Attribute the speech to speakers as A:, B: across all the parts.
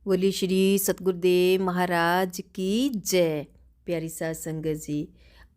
A: बोली श्री सतगुरुदेव महाराज की जय। प्यारी साध संगत जी,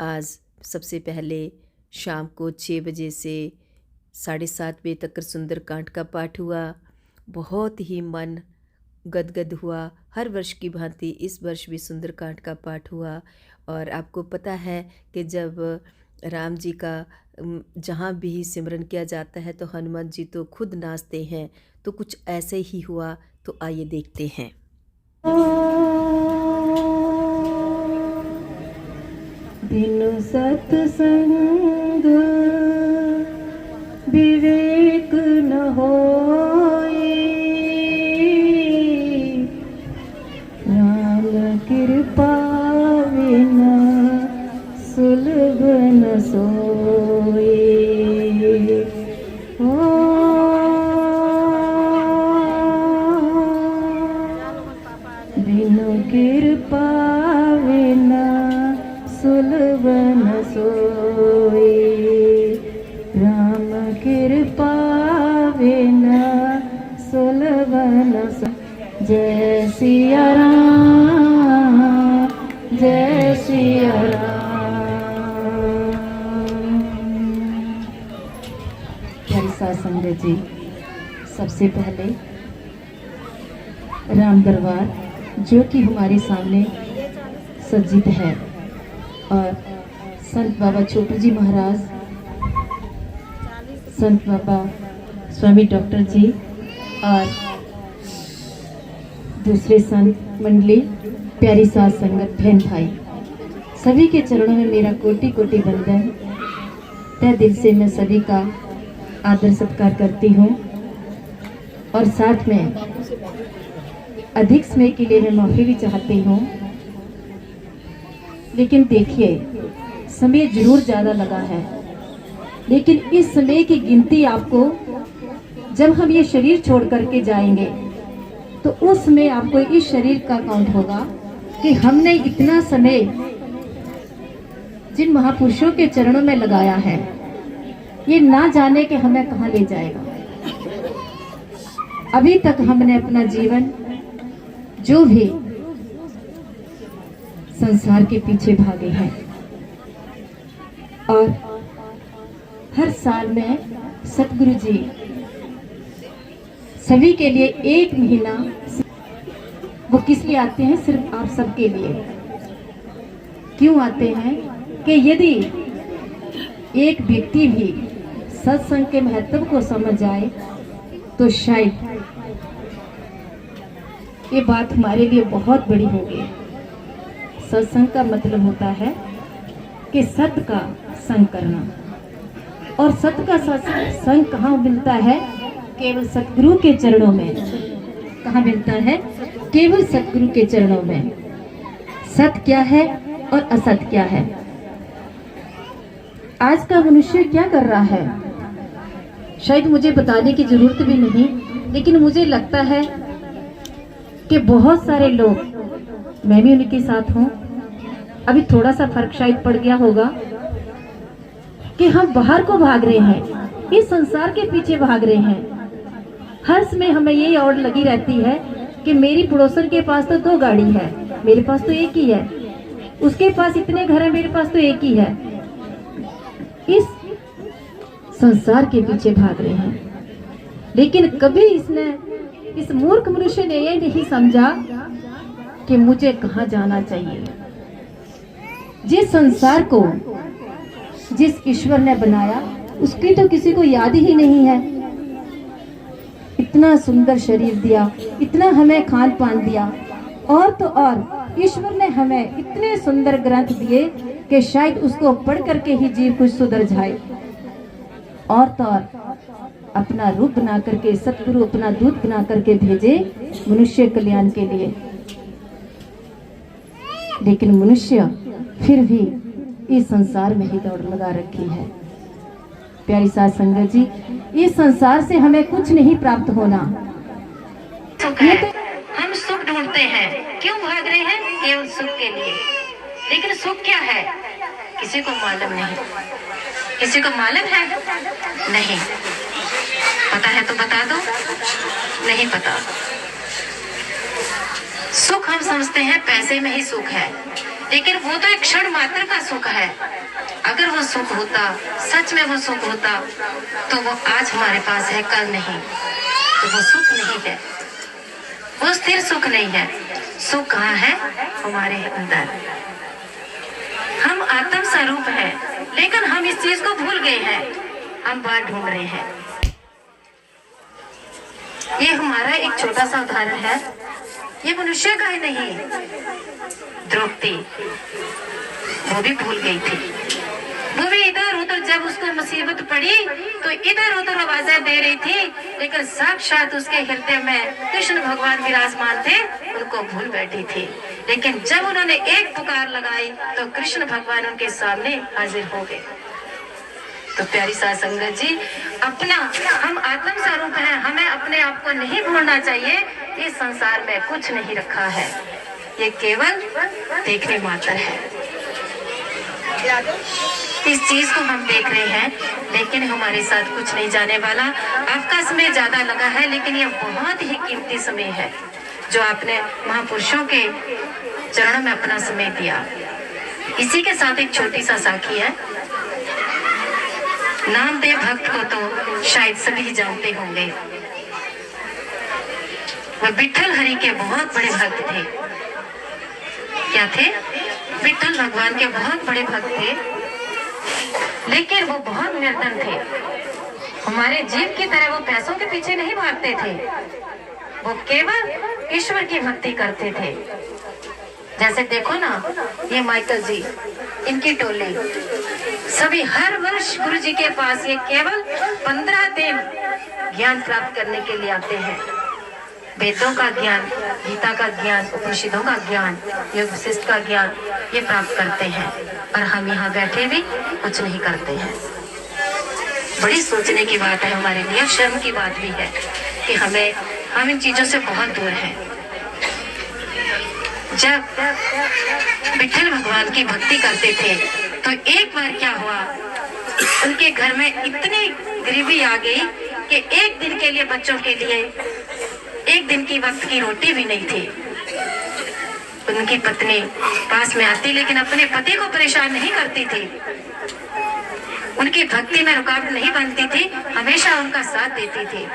A: आज सबसे पहले शाम को 6 बजे से 7:30 बजे तक सुंदरकांड का पाठ हुआ। बहुत ही मन गदगद हुआ। हर वर्ष की भांति इस वर्ष भी सुंदरकांड का पाठ हुआ। और आपको पता है कि जब राम जी का जहाँ भी सिमरन किया जाता है तो हनुमान जी तो खुद नाचते हैं। तो कुछ ऐसे ही हुआ, तो आइए देखते हैं।
B: बिनु सत्संग विवेक न होए, राम कृपा बिना सुलभ न सोए। बिनु कृपा बिना सुलभ न सोए, राम कृपा बिना सुलभ न सोए। जय सिया राम, जय सिया राम। प्यारी साध संगत जी, सबसे पहले राम दरबार जो कि हमारे सामने सज्जित है और संत बाबा छोटू जी महाराज, संत बाबा स्वामी डॉक्टर जी और दूसरे संत मंडली, प्यारी साध संगत बहन भाई, सभी के चरणों में मेरा कोटि कोटि वंदन। तहे दिल से मैं सभी का आदर सत्कार करती हूँ और साथ में अधिक समय के लिए मैं माफी भी चाहती हूँ। लेकिन देखिए, समय जरूर ज़्यादा लगा है, लेकिन इस समय की गिनती आपको जब हम ये शरीर छोड़ करके जाएंगे तो उस समय आपको इस शरीर का काउंट होगा कि हमने इतना समय जिन महापुरुषों के चरणों में लगाया है, ये ना जाने कि हमें कहाँ ले जाएगा। अभी तक हमने अपना जीवन जो भी संसार के पीछे भागे हैं और हर साल में सतगुरु जी सभी के लिए 1 महीना, वो किस लिए आते हैं? सिर्फ आप सबके लिए। क्यों आते हैं? कि यदि एक व्यक्ति भी सत्संग के महत्व को समझ जाए तो शायद ये बात हमारे लिए बहुत बड़ी होगी। सत्संग का मतलब होता है कि सत्य का संग करना, और सत्य का संग कहाँ मिलता है? केवल सतगुरु के चरणों में। कहाँ मिलता है? केवल सतगुरु के चरणों में। सत्य क्या है और असत्य क्या है? आज का मनुष्य क्या कर रहा है, शायद मुझे बताने की जरूरत भी नहीं, लेकिन मुझे लगता है कि बहुत सारे लोग, मैं भी उनके साथ हूँ, अभी थोड़ा सा फर्क शायद पड़ गया होगा कि हम बाहर को भाग रहे हैं, इस संसार के पीछे भाग रहे हैं। हर समय हमें ये ओर लगी रहती है कि मेरी पड़ोसन के पास तो 2 गाड़ी है, मेरे पास तो 1 ही है, उसके पास इतने घर है, मेरे पास तो 1 ही है। इस संसार के पीछे भाग रहे हैं, लेकिन कभी इस मूर्ख मनुष्य ने ये नहीं समझा कि मुझे कहाँ जाना चाहिए। जिस संसार को जिस ईश्वर ने बनाया उसकी तो किसी को याद ही नहीं है। इतना सुंदर शरीर दिया, इतना हमें खान पान दिया, और तो और ईश्वर ने हमें इतने सुंदर ग्रंथ दिए कि शायद उसको पढ़ करके ही जीव कुछ सुधर जाए। और तो और अपना रूप बना करके सतगुरु अपना दूत बना करके भेजे मनुष्य कल्याण के लिए। लेकिन मनुष्य फिर भी इस संसार में ही दौड़ लगा रखी है। प्यारी साध संगत जी, इस संसार से हमें कुछ नहीं प्राप्त होना। ये तो
C: हम सुख ढूंढते हैं, क्यों भाग रहे हैं? केवल सुख के लिए। लेकिन सुख क्या है किसी को मालूम नहीं। किसी को मालूम है? नहीं। पता है तो बता दो। नहीं पता। हम समझते हैं पैसे में ही सुख है, लेकिन वो तो एक क्षण मात्र का सुख है। अगर वो सुख होता, सच में वो सुख होता, तो वो आज हमारे पास है, कल नहीं। तो वो सुख नहीं है, वो स्थिर सुख नहीं है। सुख कहाँ है? हमारे अंदर। हम आत्म स्वरूप है, लेकिन हम इस चीज को भूल गए हैं। हम बाहर ढूंढ रहे हैं। ये हमारा एक छोटा सा उदाहरण है। ये मनुष्य का ही नहीं, द्रौपदी वो भी भूल गई थी। वो भी इधर उधर, जब उसको मुसीबत पड़ी तो इधर उधर आवाजें दे रही थी, लेकिन साक्षात उसके हृदय में कृष्ण भगवान विराजमान थे, उनको भूल बैठी थी। लेकिन जब उन्होंने एक पुकार लगाई तो कृष्ण भगवान उनके सामने हाजिर हो गए। तो प्यारी साध संगत जी, अपना हम आत्म स्वरूप हैं, हमें अपने आप को नहीं भूलना चाहिए। इस संसार में कुछ नहीं रखा है, ये केवल देखने मात्र है। इस चीज को हम देख रहे हैं, लेकिन हमारे साथ कुछ नहीं जाने वाला। आपका समय ज्यादा लगा है, लेकिन ये बहुत ही कीमती समय है जो आपने महापुरुषों के चरणों में अपना समय दिया। इसी के साथ एक छोटी सा साखी है। नामदेव भक्त को तो शायद सभी जानते होंगे। वह विठल हरि के बहुत बड़े भक्त थे। क्या थे? विठल भगवान के बहुत बड़े भक्त थे, लेकिन वो बहुत निर्धन थे। हमारे जीव की तरह वो पैसों के पीछे नहीं भागते थे, वो केवल ईश्वर की भक्ति करते थे। जैसे देखो ना, ये माइकल जी, इनकी टोली सभी हर वर्ष गुरु जी के पास ये केवल 15 दिन ज्ञान प्राप्त करने के लिए आते हैं। वेदों का ज्ञान, गीता का ज्ञान, उपनिषदों का ज्ञान, योग वशिष्ठ का ज्ञान ये प्राप्त करते हैं, और हम यहाँ बैठे भी कुछ नहीं करते हैं। बड़ी सोचने की बात है हमारे लिए, शर्म की बात भी है कि हम इन चीजों से बहुत दूर हैं। जब विठल भगवान की भक्ति करते थे तो एक बार क्या हुआ, उनके घर में इतनी गरीबी आ गई कि एक दिन के लिए, बच्चों के लिए एक दिन की वक्त की रोटी भी नहीं थी। उनकी पत्नी पास में आती, लेकिन अपने पति को परेशान नहीं करती थी, उनकी भक्ति में रुकावट नहीं बनती थी, हमेशा उनका साथ देती थी।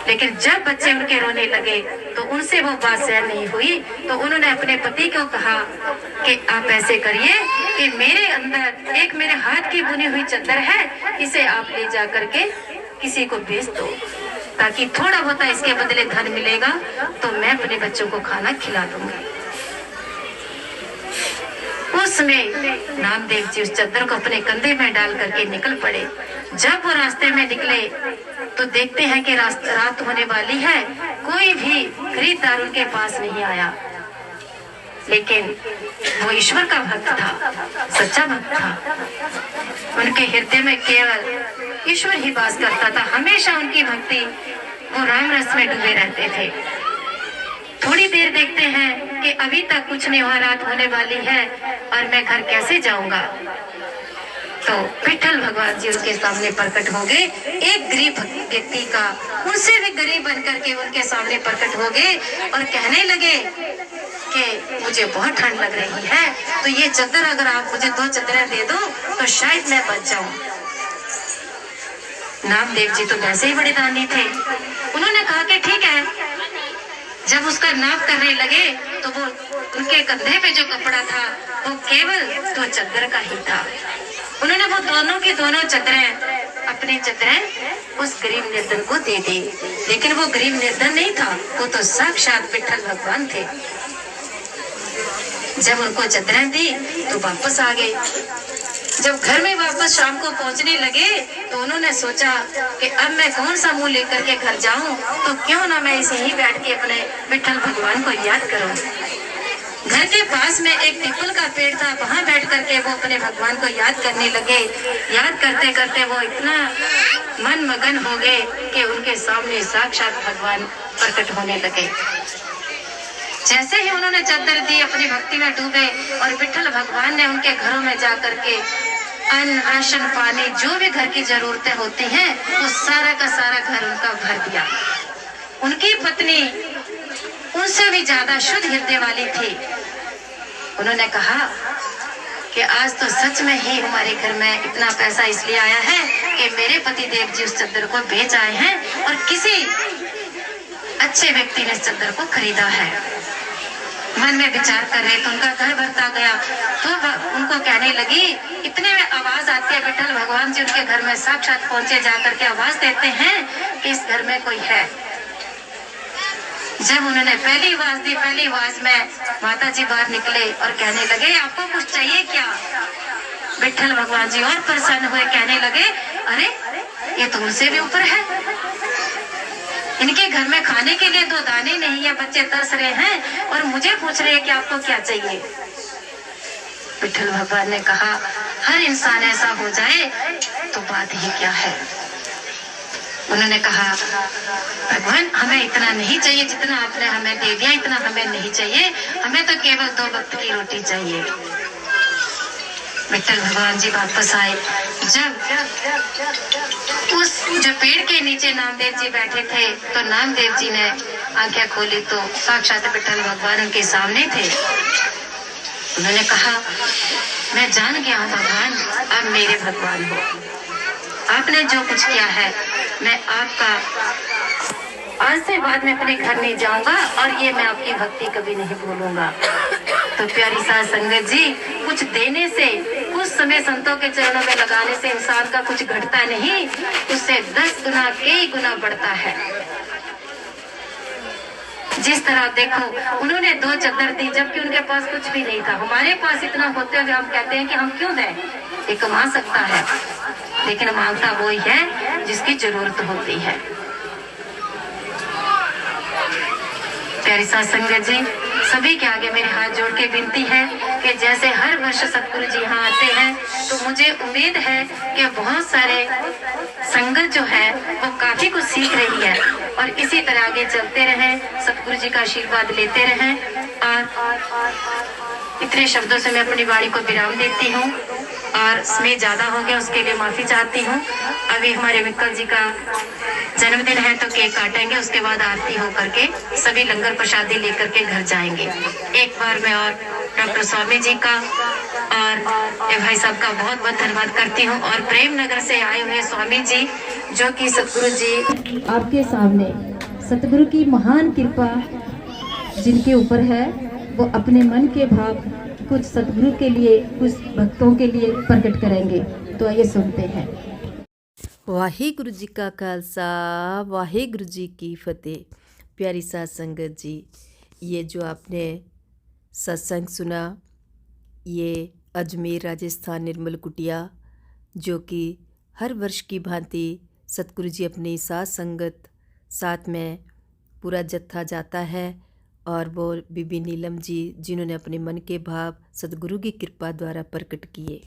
C: लेकिन जब बच्चे उनके रोने लगे तो उनसे वो बात सहन नहीं हुई, तो उन्होंने अपने पति को कहा कि आप ऐसे करिए कि मेरे अंदर एक मेरे हाथ की बुनी हुई चादर है, इसे आप ले जा करके किसी को बेच दो, ताकि थोड़ा बहुत इसके बदले धन मिलेगा तो मैं अपने बच्चों को खाना खिला दूंगी। उस समय नामदेव जी उस चादर को अपने कंधे में डाल करके निकल पड़े। जब वो रास्ते में निकले तो देखते हैं कि रात होने वाली है, कोई भी खरीदार उनके पास नहीं आया। लेकिन वो ईश्वर का भक्त था, सच्चा भक्त था। उनके हृदय में केवल ईश्वर ही वास करता था। हमेशा उनकी भक्ति, वो राम रस में डूबे रहते थे। थोड़ी देर देखते हैं कि अभी तक कुछ नहीं हुआ, रात होने वाली है और मैं घर कैसे जाऊंगा। तो विठल भगवान जी उनके सामने प्रकट हो गए। एक गरीब व्यक्ति का, उनसे भी गरीब बनकर के उनके सामने प्रकट हो गए और कहने लगे कि मुझे बहुत ठंड लग रही है, तो ये चादर अगर आप मुझे 2 चादरें दे दो तो शायद मैं बच जाऊं। नामदेव जी तो वैसे ही बड़े दानी थे, उन्होंने कहा कि ठीक है। जब उसका नाप करने लगे तो वो उनके कंधे पे जो कपड़ा था वो केवल 2 चादर का ही था। उन्होंने वो दोनों की दोनों चादरें, अपनी चादरें उस गरीब निर्धन को दे दी। लेकिन वो गरीब निर्धन नहीं था, वो तो साक्षात विठल भगवान थे। जब उनको चादरें दी तो वापस आ गए। जब घर में वापस शाम को पहुंचने लगे तो उन्होंने सोचा कि अब मैं कौन सा मुंह लेकर के घर जाऊं, तो क्यों ना मैं इसे ही बैठ के अपने विठल भगवान को याद करूं। घर के पास में एक पीपल का पेड़ था, वहां बैठ करके वो अपने भगवान को याद करने लगे। याद करते करते वो इतना मन मगन हो गए कि उनके सामने साक्षात भगवान प्रकट होने लगे। जैसे ही उन्होंने चादर दी, अपनी भक्ति में डूबे और विठल भगवान ने उनके घरों में जा करके अन्न, राशन, पानी, जो भी घर की जरूरतें होती हैं, वो सारा का सारा घर उनका भर दिया। उनकी पत्नी उनसे भी ज्यादा शुद्ध हृदय वाली थी। उन्होंने कहा कि आज तो सच में ही हमारे घर में इतना पैसा इसलिए आया है कि मेरे पति देव जी उस चद्दर को बेच आए हैं और किसी अच्छे व्यक्ति ने इस चद्दर को खरीदा है। मन में विचार कर रहे तो उनका घर भरता गया। तो उनको कहने लगी, इतने में आवाज आती है, विठल भगवान जी उनके घर में साक्षात पहुंचे, जाकर के आवाज देते हैं कि इस घर में कोई है। जब उन्होंने पहली आवाज दी, पहली आवाज में माता जी बाहर निकले और कहने लगे, आपको कुछ चाहिए क्या? विठल भगवान जी और प्रसन्न हुए, कहने लगे, अरे ये तो मुझसे भी ऊपर है, इनके घर में खाने के लिए 2 दाने नहीं है, बच्चे तरस रहे हैं और मुझे पूछ रहे हैं कि आपको क्या चाहिए। विठल भगवान ने कहा, हर इंसान ऐसा हो जाए तो बात ही क्या है। उन्होंने कहा, भगवान हमें इतना नहीं चाहिए जितना आपने हमें दे दिया, इतना हमें नहीं चाहिए, हमें तो केवल 2 वक्त की रोटी चाहिए। विठल भगवान जी वापस आए। जब उस जो पेड़ के नीचे नामदेव जी बैठे थे तो नामदेव जी ने आंखें खोली तो साक्षात विठल भगवान उनके सामने थे। उन्होंने कहा, मैं जान गया हूँ भगवान, आप मेरे भगवान हो, आपने जो कुछ किया है मैं आपका आज से बाद में अपने घर नहीं जाऊंगा और ये मैं आपकी भक्ति कभी नहीं भूलूंगा। तो प्यारी साध संगत जी, कुछ देने से, कुछ समय संतों के चरणों में लगाने से इंसान का कुछ घटता नहीं, उससे 10 गुना कई गुना बढ़ता है। जिस तरह देखो उन्होंने 2 चद्दर दी जबकि उनके पास कुछ भी नहीं था। हमारे पास इतना होते हुए हम कहते हैं कि हम क्यों दें, ये कमा सकता है, लेकिन मांगता वो ही है जिसकी जरूरत होती है। प्यारी साध संगत जी, सभी के आगे मेरे हाथ जोड़ के विनती है कि जैसे हर वर्ष सतगुरु जी यहाँ आते हैं तो मुझे उम्मीद है कि बहुत सारे संगत जो है वो काफी कुछ सीख रही है और इसी तरह आगे चलते रहें, सतगुरु जी का आशीर्वाद लेते रहें। और इतने शब्दों से मैं अपनी वाणी को विराम देती हूँ और समय ज्यादा हो गया उसके लिए माफी चाहती हूँ। अभी हमारे विक्कल जी का जन्मदिन है तो केक काटेंगे, उसके बाद आरती होकर के सभी लंगर प्रसादी लेकर के घर जाएंगे। एक बार मैं और डॉक्टर स्वामी जी का और ये भाई साहब का बहुत बहुत धन्यवाद करती हूँ और प्रेम नगर से आए हुए स्वामी जी जो कि सतगुरु जी
B: आपके सामने सतगुरु की महान कृपा जिनके ऊपर है वो अपने मन के भाव कुछ सतगुरु के लिए, कुछ भक्तों के लिए प्रकट करेंगे। तो आइए सुनते हैं।
A: वाहिगुरु जी का खालसा, वाहिगुरु जी की फतेह। प्यारी साध संगत जी, ये जो आपने सत्संग सुना, ये अजमेर राजस्थान निर्मल कुटिया, जो कि हर वर्ष की भांति सतगुरु जी अपनी साध संगत साथ में पूरा जत्था जाता है और वो बीबी नीलम जी जिन्होंने अपने मन के भाव सतगुरु की कृपा द्वारा प्रकट किए।